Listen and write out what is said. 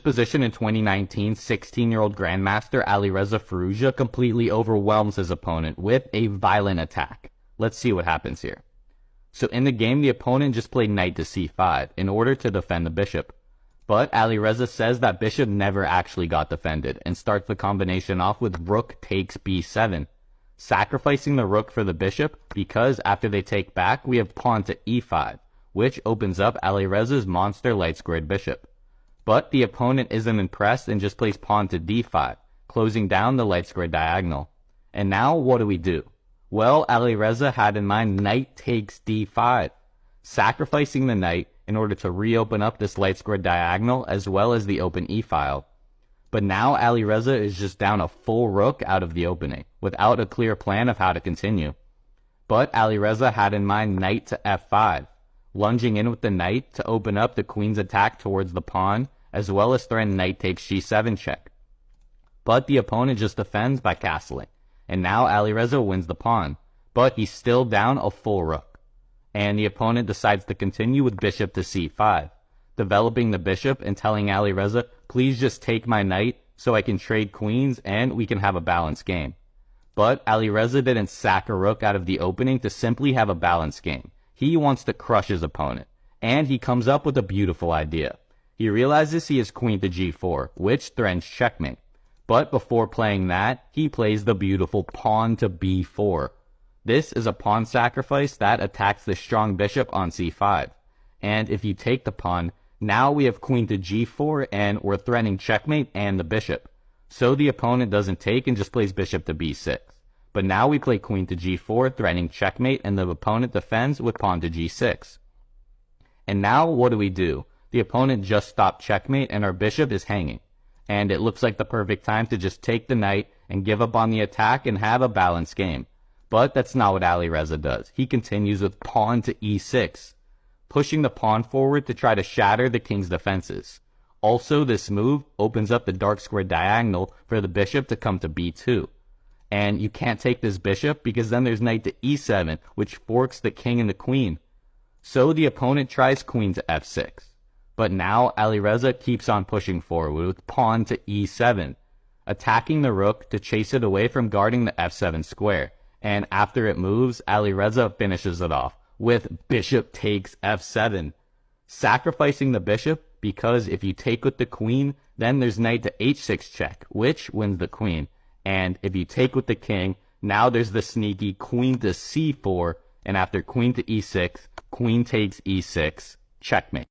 position in 2019, 16-year-old Grandmaster Alireza Firouzja completely overwhelms his opponent with a violent attack. Let's see what happens here. So in the game, the opponent just played knight to c5 in order to defend the bishop. But Alireza says that bishop never actually got defended and starts the combination off with rook takes b7, sacrificing the rook for the bishop because after they take back, we have pawn to e5, which opens up Alireza's monster light-squared bishop. But the opponent isn't impressed and just plays pawn to d5, closing down the light-squared diagonal. And now what do we do? Well, Alireza had in mind knight takes d5, sacrificing the knight in order to reopen up this light-squared diagonal as well as the open e-file. But now Alireza is just down a full rook out of the opening, without a clear plan of how to continue. But Alireza had in mind knight to f5, lunging in with the knight to open up the queen's attack towards the pawn, as well as threaten knight takes g7 check. But the opponent just defends by castling, and now Alireza wins the pawn, but he's still down a full rook. And the opponent decides to continue with bishop to c5, developing the bishop and telling Alireza, please just take my knight so I can trade queens and we can have a balanced game. But Alireza didn't sack a rook out of the opening to simply have a balanced game. He wants to crush his opponent, and he comes up with a beautiful idea. He realizes he has queen to g4, which threatens checkmate. But before playing that, he plays the beautiful pawn to b4. This is a pawn sacrifice that attacks the strong bishop on c5. And if you take the pawn, now we have queen to g4 and we're threatening checkmate and the bishop. So the opponent doesn't take and just plays bishop to b6. But now we play queen to g4, threatening checkmate, and the opponent defends with pawn to g6. And now what do? The opponent just stopped checkmate and our bishop is hanging. And it looks like the perfect time to just take the knight and give up on the attack and have a balanced game. But that's not what Alireza does. He continues with pawn to e6, pushing the pawn forward to try to shatter the king's defenses. Also, this move opens up the dark square diagonal for the bishop to come to b2. And you can't take this bishop because then there's knight to e7, which forks the king and the queen. So the opponent tries queen to f6. But now Alireza keeps on pushing forward with pawn to e7, attacking the rook to chase it away from guarding the f7 square. And after it moves, Alireza finishes it off with bishop takes f7, sacrificing the bishop because if you take with the queen, then there's knight to h6 check, which wins the queen. And if you take with the king, now there's the sneaky queen to c4, and after queen to e6, queen takes e6, checkmate.